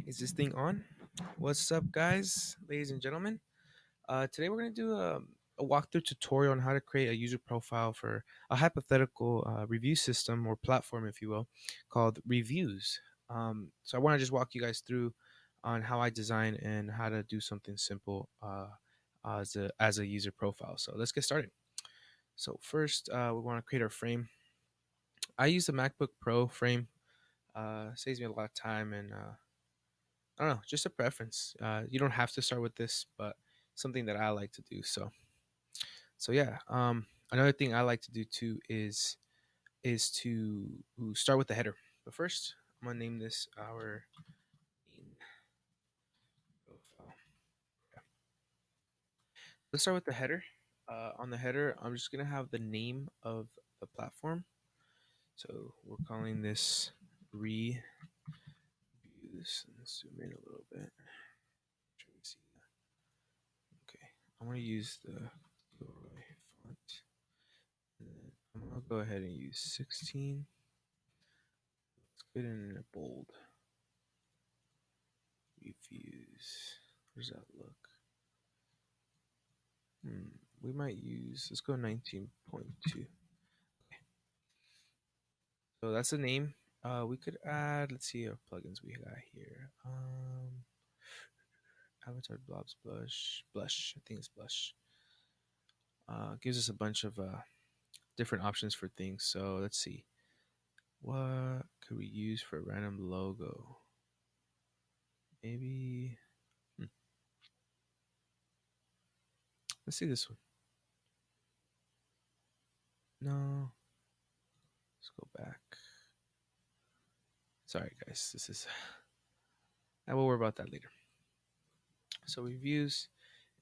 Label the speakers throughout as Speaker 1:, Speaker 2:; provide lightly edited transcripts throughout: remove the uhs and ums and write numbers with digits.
Speaker 1: Is this thing on? What's up, guys, ladies and gentlemen? Today we're going to do a walkthrough tutorial on how to create a user profile for a hypothetical review system or platform, if you will, called Reviews. So I want to just walk you guys through on how I design and how to do something simple as a user profile. So let's get started. So first, we want to create our frame. I use the MacBook Pro frame. Saves me a lot of time and I don't know, just a preference. You don't have to start with this, but something that I like to do. So yeah. Another thing I like to do too is to start with the header. But first, I'm gonna name this our main profile. Yeah. Let's start with the header. On the header, I'm just gonna have the name of the platform. So we're calling this reviews. Let's zoom in a little bit. Try to see that. Okay, I'm gonna use the Gilroy font. And then I'm gonna go ahead and use 16. Let's get in a bold. Reviews. What does that look? We might use, let's go 19.2. So that's the name. We could add, let's see our plugins we got here. Avatar blobs blush. I think it's blush. Gives us a bunch of different options for things. So let's see. What could we use for a random logo? Maybe, hmm, let's see this one. No, let's go back. Sorry, guys. This is. I will worry about that later. So reviews,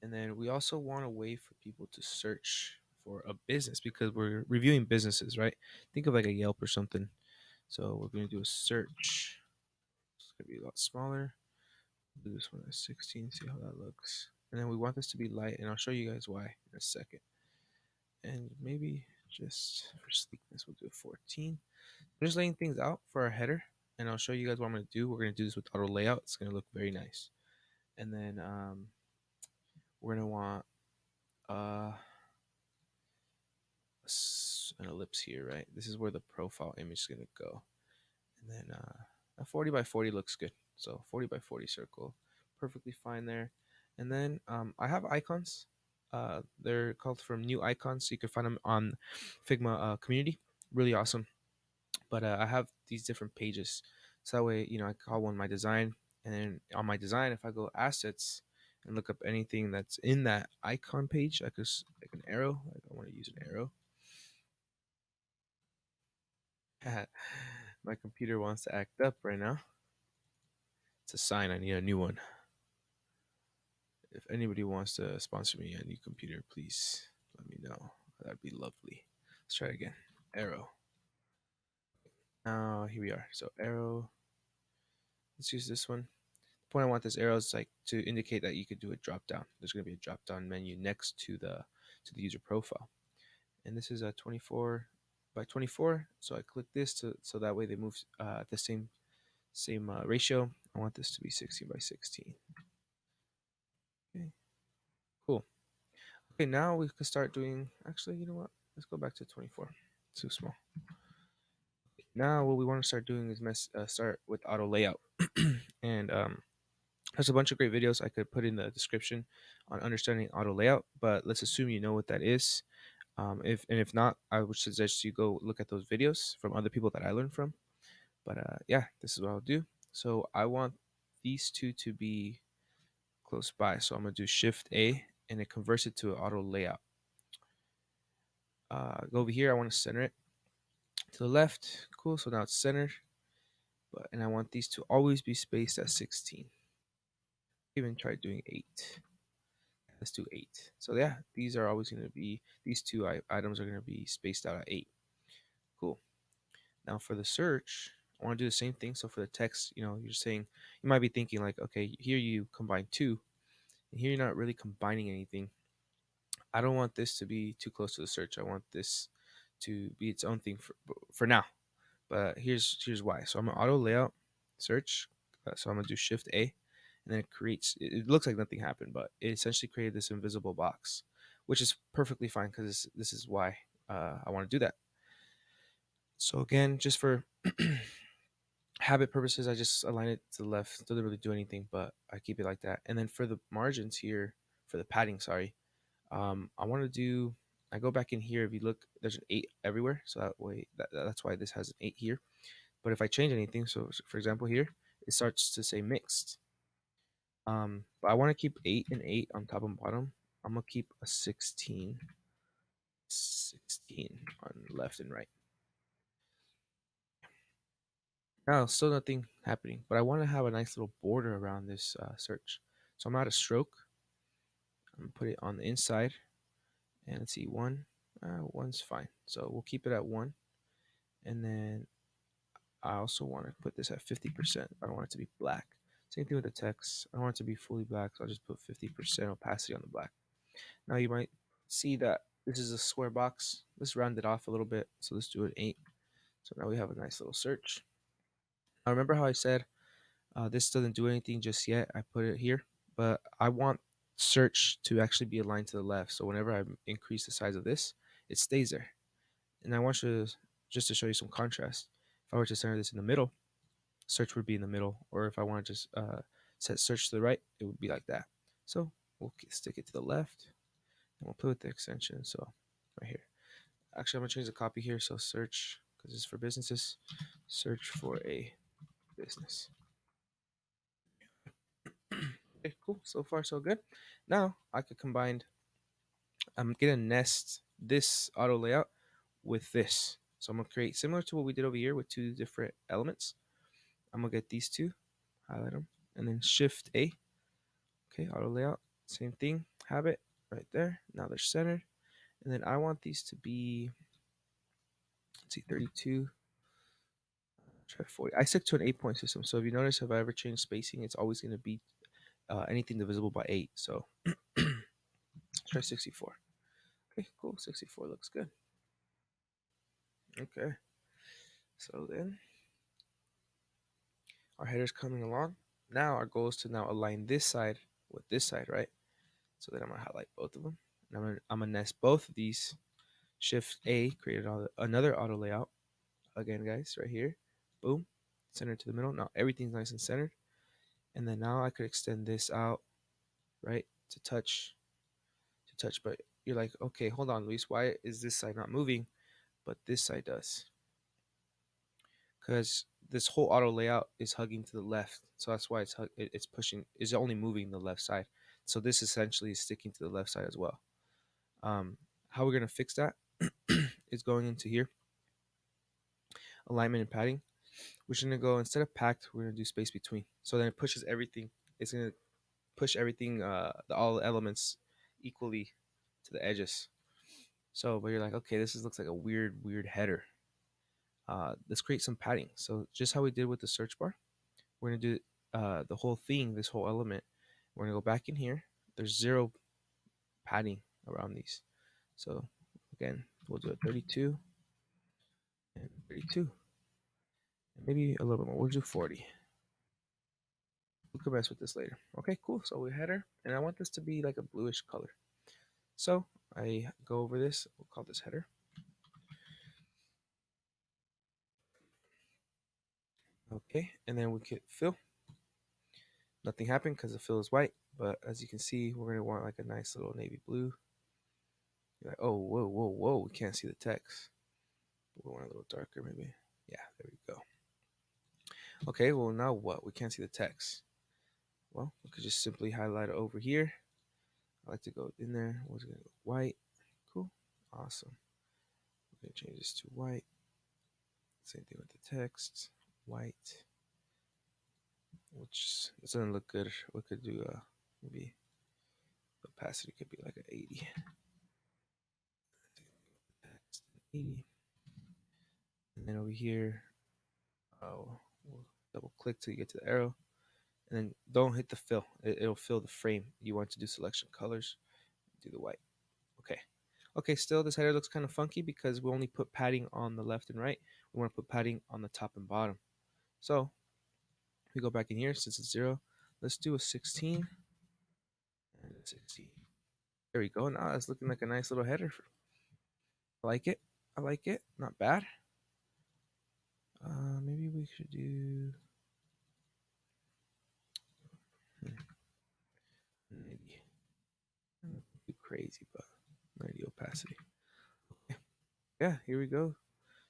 Speaker 1: and then we also want a way for people to search for a business because we're reviewing businesses, right? Think of like a Yelp or something. So we're going to do a search. It's going to be a lot smaller. Do this one at 16. See how that looks. And then we want this to be light, and I'll show you guys why in a second. And maybe just for sleekness, we'll do a 14. I'm just laying things out for our header, and I'll show you guys what I'm going to do. We're going to do this with auto layout. It's going to look very nice. And then we're going to want uh, an ellipse here, right? This is where the profile image is going to go. And then a 40 by 40 looks good. So 40 by 40 circle, perfectly fine there. And then I have icons. They're called from new icons. So you can find them on Figma community. Really awesome. But I have these different pages. So that way, I call one my design. And then on my design, if I go assets and look up anything that's in that icon page, I could like an arrow. Like I want to use an arrow. My computer wants to act up right now. It's a sign I need a new one. If anybody wants to sponsor me a new computer, please let me know. That'd be lovely. Let's try again. Arrow. Now here we are. So arrow. Let's use this one. The point I want this arrow is like to indicate that you could do a drop down. There's going to be a drop down menu next to the user profile, and this is a 24 by 24. So I click this so that way they move at the same ratio. I want this to be 16 by 16. Okay, cool. Okay, now we can start doing. Actually, you know what? Let's go back to 24. It's too small. Now what we want to start doing is start with auto layout, and there's a bunch of great videos I could put in the description on understanding auto layout. But let's assume you know what that is. If not, I would suggest you go look at those videos from other people that I learned from. But yeah, this is what I'll do. So I want these two to be close by. So I'm gonna do Shift A, and it converts it to an auto layout. Go over here. I want to center it to the left. Cool. So now it's centered. And I want these to always be spaced at 16. Even try doing 8. Let's do 8. So yeah, these are always going to be, these two items are going to be spaced out at 8. Cool. Now for the search, I want to do the same thing. So for the text, you're saying, you might be thinking like, okay, here you combine 2, and here you're not really combining anything. I don't want this to be too close to the search. I want this to be its own thing for now. But here's why. So I'm gonna auto layout search, So I'm gonna do Shift A, and then it creates. It looks like nothing happened, but it essentially created this invisible box, which is perfectly fine because this is why I want to do that. So again, just for habit purposes, I just align it to the left. Doesn't really do anything, but I keep it like that. And then for the margins here, for the padding, sorry, I want to do. I go back in here. If you look, there's an 8 everywhere, so that way that's why this has an 8 here. But if I change anything, so for example here, it starts to say mixed. But I want to keep 8 and 8 on top and bottom. I'm gonna keep a 16, 16 on left and right. Now, still nothing happening, but I want to have a nice little border around this search. So I'm out of stroke. I'm gonna put it on the inside, and let's see, one's fine. So we'll keep it at 1, and then I also want to put this at 50%. I don't want it to be black. Same thing with the text. I don't want it to be fully black, so I'll just put 50% opacity on the black. Now you might see that this is a square box. Let's round it off a little bit. So let's do an 8. So now we have a nice little search. Now remember how I said this doesn't do anything just yet. I put it here, but I want search to actually be aligned to the left. So whenever I increase the size of this, it stays there. And I want you to, just to show you some contrast. If I were to center this in the middle, search would be in the middle. Or if I want to just set search to the right, it would be like that. So we'll stick it to the left, and we'll put the extension. So right here. Actually, I'm gonna change the copy here. So search, because it's for businesses. Search for a business. Okay, cool. So far, so good. Now I could combine. I'm gonna nest this auto layout with this. So I'm gonna create similar to what we did over here with 2 different elements. I'm gonna get these 2, highlight them, and then Shift A. Okay, auto layout, same thing. Have it right there. Now they're centered, and then I want these to be, let's see, 32. Try 40. I stick to an 8-point system. So if you notice, if I ever change spacing, it's always going to be anything divisible by 8. So try 64. Okay, cool. 64 looks good. Okay. So then our header's coming along. Now our goal is to now align this side with this side, right? So then I'm going to highlight both of them. And I'm gonna nest both of these. Shift A, create another auto layout. Again, guys, right here. Boom. Center to the middle. Now everything's nice and centered. And then now I could extend this out, right, to touch. But you're like, okay, hold on, Luis, why is this side not moving, but this side does? Because this whole auto layout is hugging to the left, so that's why it's pushing, is only moving the left side. So this essentially is sticking to the left side as well. How we're gonna fix that is going into here, alignment and padding. We're just gonna go, instead of packed, we're gonna do space between. So then it pushes everything. It's gonna push everything, all the elements equally to the edges. So, but you're like, okay, looks like a weird header. Let's create some padding. So just how we did with the search bar, we're gonna do the whole thing, this whole element. We're gonna go back in here. There's 0 padding around these. So again, we'll do a 32 and 32, and maybe a little bit more. We'll do 40. We could mess with this later. Okay, cool. So we header, and I want this to be like a bluish color. So I go over this. We'll call this header. Okay, and then we could fill. Nothing happened because the fill is white, but as you can see, we're gonna want like a nice little navy blue. You're like, oh, whoa, we can't see the text. We want a little darker, maybe. Yeah, there we go. Okay, well now what? We can't see the text. Well, we could just simply highlight it over here. I like to go in there. We're gonna go white. Cool, awesome. We're gonna change this to white. Same thing with the text, white. Which doesn't look good. We could do maybe the opacity could be like an 80. 80. And then over here, we'll double click till you get to the arrow. And then don't hit the fill. It'll fill the frame. You want to do selection colors, do the white. Okay. Okay, still this header looks kind of funky because we only put padding on the left and right. We want to put padding on the top and bottom. So We go back in here since it's 0. Let's do a 16 and a 16. There we go. Now it's looking like a nice little header. I like it. I like it. Not bad. Maybe we should do maybe not too crazy, but 90 opacity. Yeah, here we go.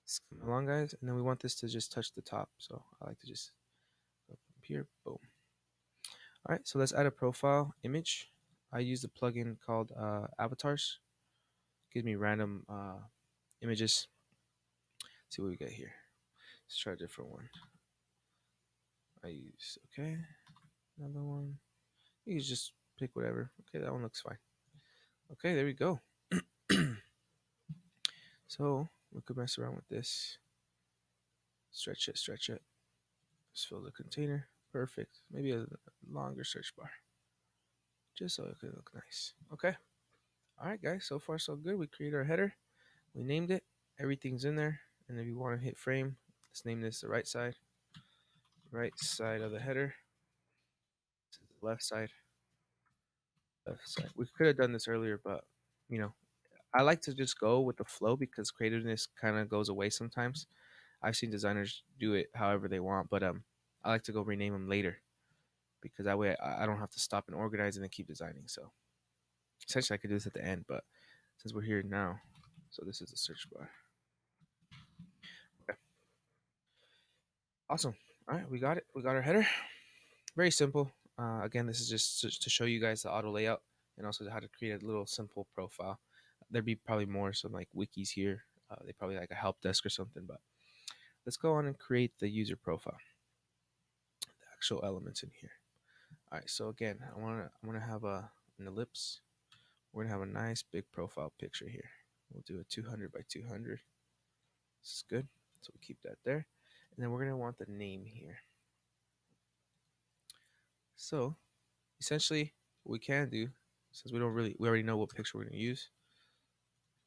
Speaker 1: Just come along, guys, and then we want this to just touch the top. So I like to just go up here. Boom. All right, so let's add a profile image. I use the plugin called Avatars. Gives me random images. Let's see what we get here. Let's try a different one. I use another one. You can just pick whatever. Okay, that one looks fine. Okay, there we go. So we could mess around with this. Stretch it, stretch it. Just fill the container. Perfect. Maybe a longer search bar. Just so it could look nice. Okay. All right, guys. So far, so good. We created our header. We named it. Everything's in there. And if you want to hit frame, let's name this the right side. Right side of the header. This is the left side. Left side. We could have done this earlier, but you know, I like to just go with the flow because creativeness kind of goes away sometimes. I've seen designers do it however they want, but I like to go rename them later because that way I don't have to stop and organize and then keep designing. So essentially, I could do this at the end, but since we're here now, so this is the search bar. Okay. Awesome. All right, we got it. We got our header. Very simple. Again, this is just to show you guys the auto layout and also how to create a little simple profile. There'd be probably more some like wikis here. They probably like a help desk or something, but let's go on and create the user profile, the actual elements in here. All right, so again, I wanna have an ellipse. We're gonna have a nice big profile picture here. We'll do a 200 by 200. This is good. So we'll keep that there. And then we're gonna want the name here. So essentially what we can do, since we already know what picture we're gonna use,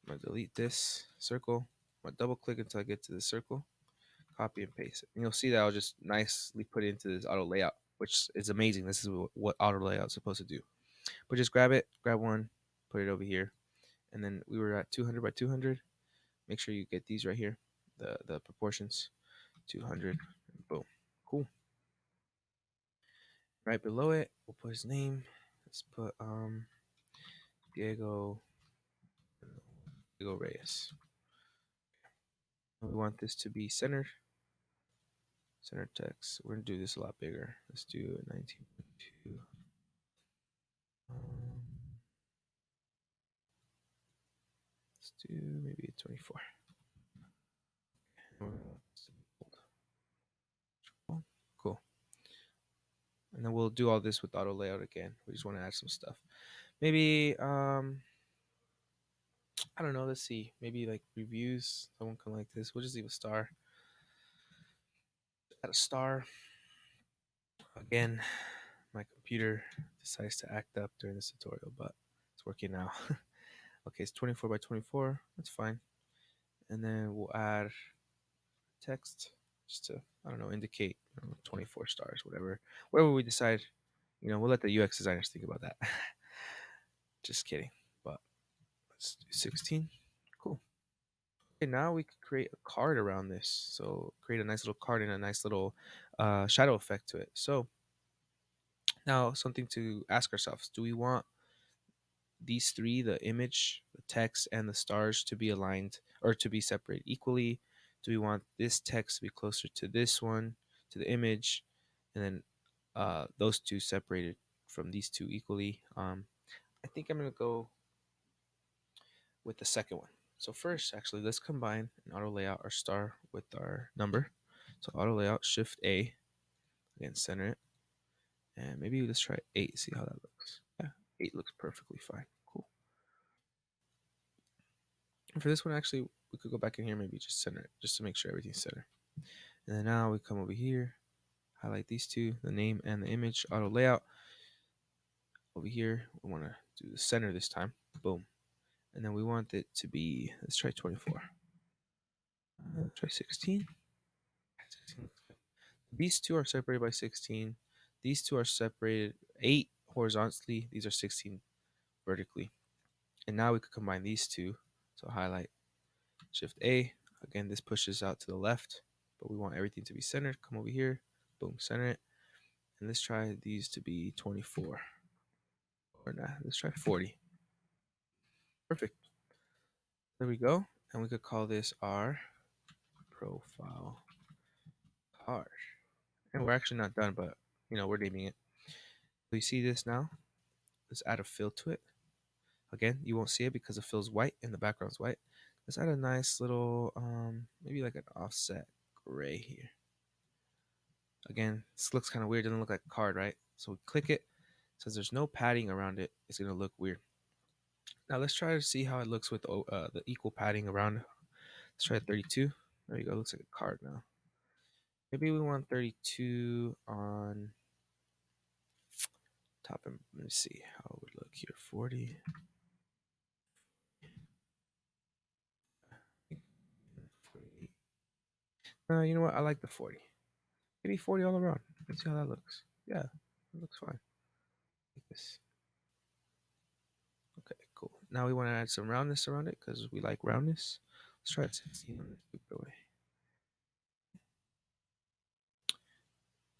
Speaker 1: I'm gonna delete this circle. I'm gonna double click until I get to the circle, copy and paste it. And you'll see that I'll just nicely put it into this auto layout, which is amazing. This is what auto layout is supposed to do. But just grab one, put it over here. And then we were at 200 by 200. Make sure you get these right here, the proportions, 200, boom, cool. Right below it, we'll put his name. Let's put Diego Reyes. We want this to be centered. Center text. We're gonna do this a lot bigger. Let's do 19.2. Let's do maybe a 24. Cool. And then we'll do all this with auto layout again. We just want to add some stuff. Maybe I don't know. Let's see. Maybe like reviews. Someone can like this. We'll just leave a star. Add a star. Again, my computer decides to act up during this tutorial, but it's working now. Okay, it's 24 by 24. That's fine. And then we'll add text just to, I don't know, indicate 24 stars, whatever we decide. We'll let the UX designers think about that. Just kidding. But let's do 16. Cool. Okay, now we could create a card around this. So create a nice little card and a nice little shadow effect to it. So now something to ask ourselves: do we want these three, the image, the text, and the stars, to be aligned or to be separated equally? Do we want this text to be closer to this one, to the image, and then those two separated from these two equally? I think I'm going to go with the second one. So first, actually, let's combine and auto layout our star with our number. So auto layout, Shift A, again, center it. And maybe let's try 8, see how that looks. Yeah, 8 looks perfectly fine. Cool. And for this one, actually, we could go back in here, maybe just center it, just to make sure everything's center. And then now we come over here, highlight these two, the name and the image, auto layout. Over here, we want to do the center this time. Boom. And then we want it to be, let's try 24. Try 16. 16 looks good. These two are separated by 16. These two are separated 8 horizontally. These are 16 vertically. And now we could combine these two. So highlight, Shift A. Again, this pushes out to the left, but we want everything to be centered. Come over here, boom, center it. And let's try these to be 24. Or nah, let's try 40. Perfect. There we go. And we could call this our profile card. And we're actually not done, but we're naming it. So you see this now? Let's add a fill to it. Again, you won't see it because the fill's white and the background's white. Let's add a nice little, maybe like an offset gray here. Again, this looks kind of weird. Doesn't look like a card, right? So we click it. Since there's no padding around it, it's going to look weird. Now let's try to see how it looks with the equal padding around. Let's try 32. There you go. Looks like a card now. Maybe we want 32 on top. And let me see how it would look here. 40. You know what? I like the 40. Maybe 40 all around. Let's see how that looks. Yeah, it looks fine. Like this. Okay, cool. Now we want to add some roundness around it because we like roundness. Let's try it 16 on this stupid way.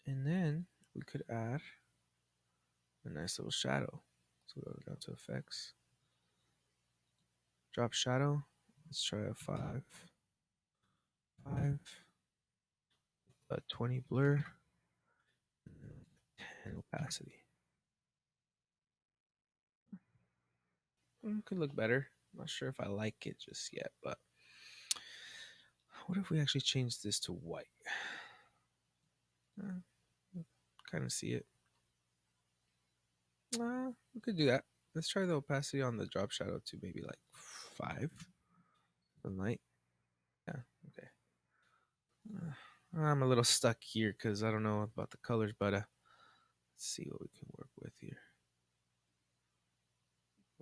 Speaker 1: And then we could add a nice little shadow. So we'll go down to effects. Drop shadow. Let's try a 5. 5. 20 blur. 10 opacity. Could look better. I'm not sure if I like it just yet, but what if we actually change this to white? Kind of see it. We could do that. Let's try the opacity on the drop shadow to maybe like 5. The light. Yeah, okay. I'm a little stuck here because I don't know about the colors, but let's see what we can work with here.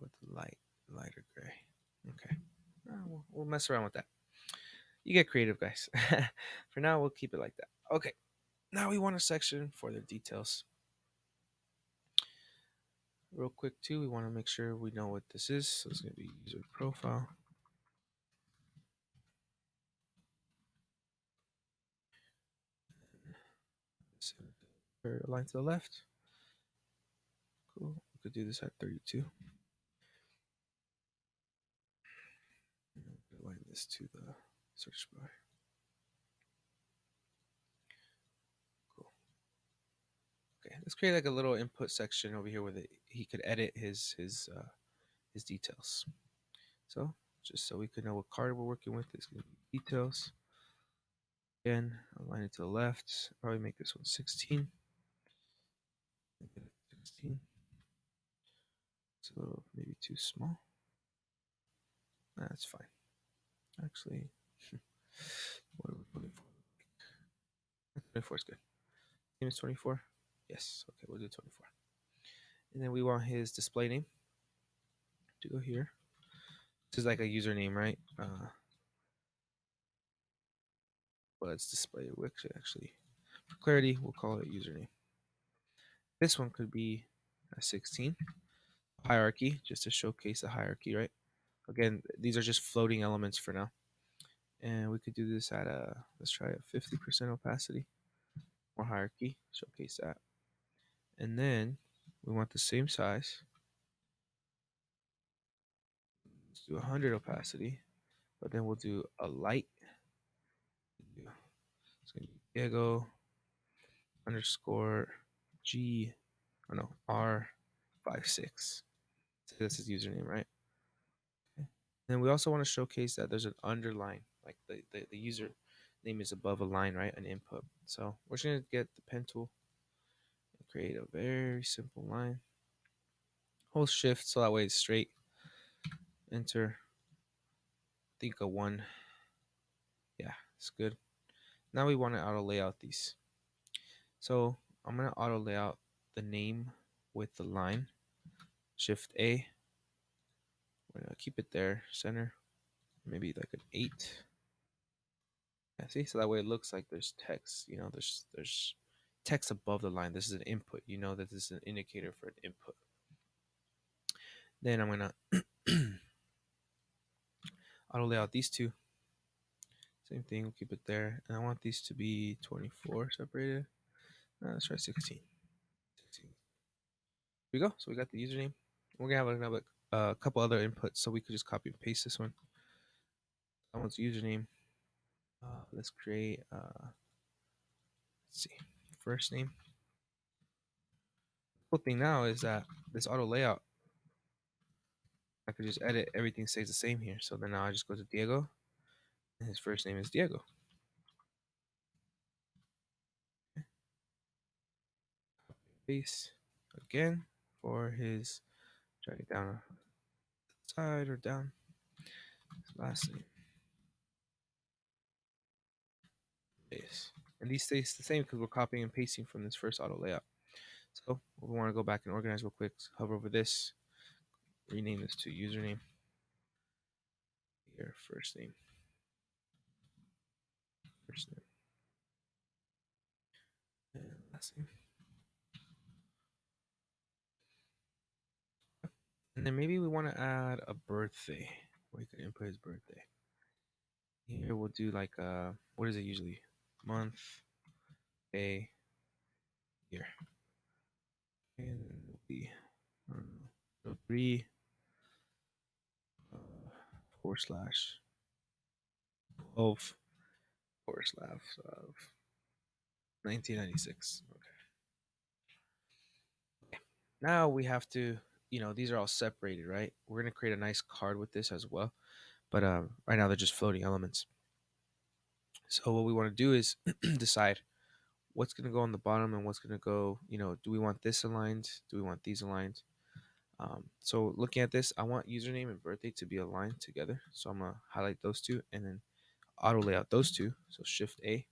Speaker 1: With lighter gray. Okay. We'll mess around with that. You get creative, guys. For now, we'll keep it like that. Okay. Now we want a section for the details. Real quick, too, we want to make sure we know what this is. So it's going to be user profile. Line to the left. Cool. We could do this at 32. Align this to the search bar. Cool. Okay, let's create like a little input section over here where he could edit his details. So just so we could know what card we're working with, it's going to be details. Again, align it to the left. Probably make this one 16. 16. So maybe too small. That's fine. Actually, what are we putting for? 24 is good. Name is 24. Yes. Okay, we'll do 24. And then we want his display name to go here. This is like a username, right? But it's display. Actually, for clarity, we'll call it username. This one could be a 16. Hierarchy, just to showcase the hierarchy, right? Again, these are just floating elements for now. And we could do this at let's try a 50% opacity or hierarchy, showcase that. And then we want the same size. Let's do 100 opacity, but then we'll do a light. It's going to be Diego underscore G, oh no, R56. So that's his username, right? Okay. And we also want to showcase that there's an underline, like the user name is above a line, right? An input. So we're just going to get the pen tool and create a very simple line. Hold shift so that way it's straight. Enter. I think a 1. Yeah, it's good. Now we want to auto layout these. So I'm going to auto layout the name with the line. Shift A. We're going to keep it there, center. Maybe like an 8. Yeah, see, so that way it looks like there's text. You know, there's text above the line. This is an input. You know that this is an indicator for an input. Then I'm gonna auto layout these two. Same thing. We'll keep it there, and I want these to be 24 separated. Let's try 16. 16. Here we go. So we got the username. We're gonna have another couple other inputs, so we could just copy and paste this one. That one's username. Let's create. Let's see, first name. The cool thing now is that this auto layout, I could just edit. Everything stays the same here. So then now I just go to Diego, and his first name is Diego. Okay. Paste again for his. Drag it down side or down. His last name. Paste. And these stays the same because we're copying and pasting from this first auto layout. So we want to go back and organize real quick. Hover over this, rename this to username. Your first name. First name. And last name. And then maybe we want to add a birthday. We could input his birthday. Here we'll do like what is it usually? Month, day, year. And it'll be I don't know, 3 forward slash 12 forward slash of 1996. Okay. Now we have to, these are all separated, right? We're gonna create a nice card with this as well. But right now they're just floating elements. So what we want to do is decide what's going to go on the bottom and what's going to go, do we want this aligned? Do we want these aligned? So looking at this, I want username and birthday to be aligned together. So I'm going to highlight those two and then auto layout those two. So Shift A.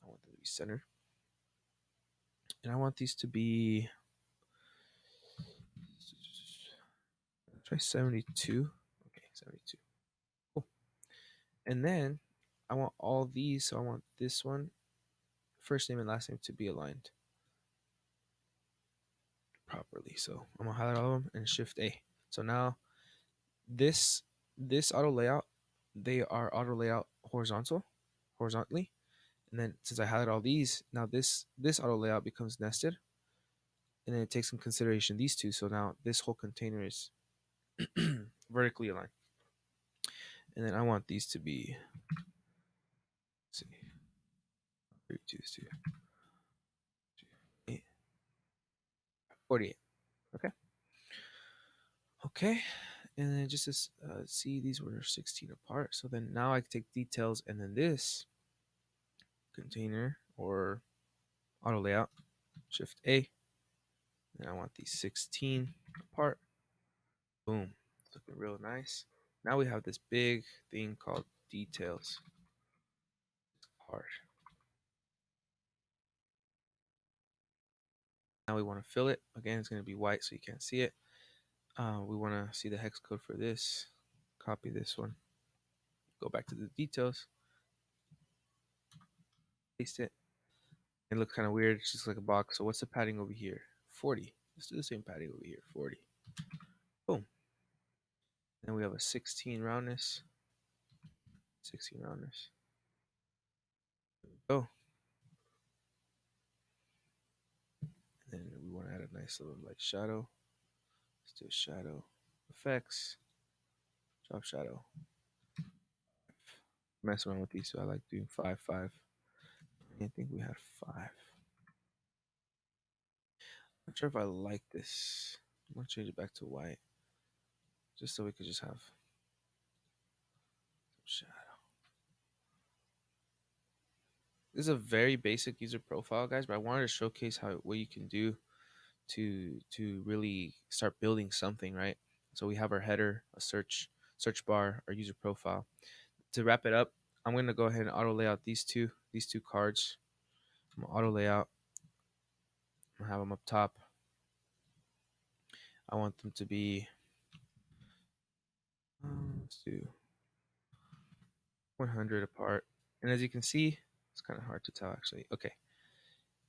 Speaker 1: I want them to be centered. And I want these to be, try 72. Okay, 72. Cool. And then I want all these. So I want this one, first name and last name, to be aligned properly. So I'm gonna highlight all of them and Shift A. So now this auto layout, they are auto layout horizontally. And then since I highlight all these, now this auto layout becomes nested. And then it takes in consideration these two. So now this whole container is vertically aligned. And then I want these to be, let's see, 32, 48. Okay. Okay. And then just to see, these were 16 apart. So then now I can take details and then this container or auto layout, Shift A. And I want these 16 apart. Boom. It's looking real nice. Now we have this big thing called details part. Now we want to fill it. Again, it's going to be white so you can't see it. We want to see the hex code for this. Copy this one. Go back to the details. Paste it. It looks kind of weird. It's just like a box. So what's the padding over here? 40. Let's do the same padding over here. 40. Boom. Then we have a 16 roundness. 16 roundness. There we go. And then we want to add a nice little light shadow. Let's do shadow effects. Drop shadow. Mess around with these, so I like doing 5, 5. I think we had 5. Not sure if I like this. I'm gonna change it back to white, just so we could just have some shadow. This is a very basic user profile, guys, but I wanted to showcase what you can do to really start building something, right? So we have our header, a search bar, our user profile. To wrap it up, I'm gonna go ahead and auto layout these two cards. I'm gonna auto layout. I'm gonna have them up top. I want them to be, let's do 100 apart And as you can see, it's kind of hard to tell actually. Okay,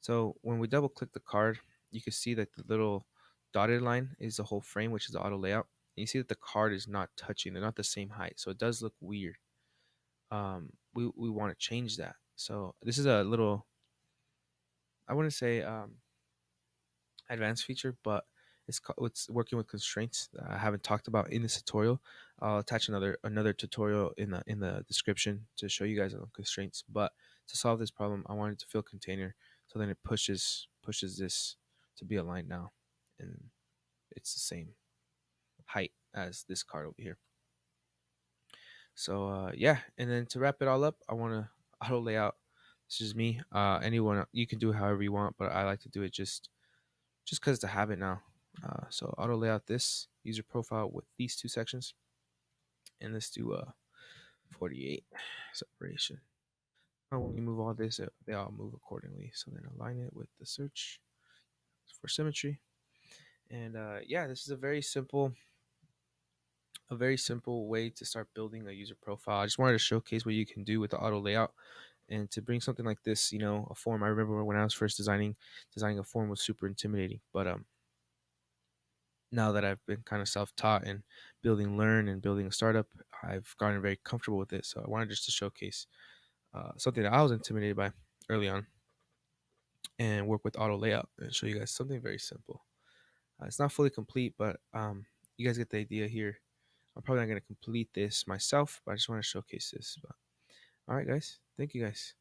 Speaker 1: so when we double click the card, you can see that the little dotted line is the whole frame, which is the auto layout. And you see that the card is not touching; they're not the same height, so it does look weird. We want to change that. So this is a little, I wouldn't say advanced feature, but it's working with constraints that I haven't talked about in this tutorial. I'll attach another tutorial in the description to show you guys on constraints. But to solve this problem, I wanted to fill container, so then it pushes this to be aligned now, and it's the same height as this card over here. So yeah, and then to wrap it all up, I want to auto layout. This is me. Anyone, you can do it however you want, but I like to do it just because it's a habit now. So auto layout this user profile with these two sections, and let's do 48 separation. When you move all this, they all move accordingly. So then align it with the search for symmetry. And yeah, this is a very simple way to start building a user profile. I just wanted to showcase what you can do with the auto layout, and to bring something like this, a form. I remember when I was first designing a form was super intimidating, but now that I've been kind of self-taught and building Learn and building a startup, I've gotten very comfortable with it. So I wanted just to showcase something that I was intimidated by early on, and work with auto layout and show you guys something very simple. It's not fully complete, but you guys get the idea here. I'm probably not going to complete this myself, but I just want to showcase this. But all right, guys, thank you guys.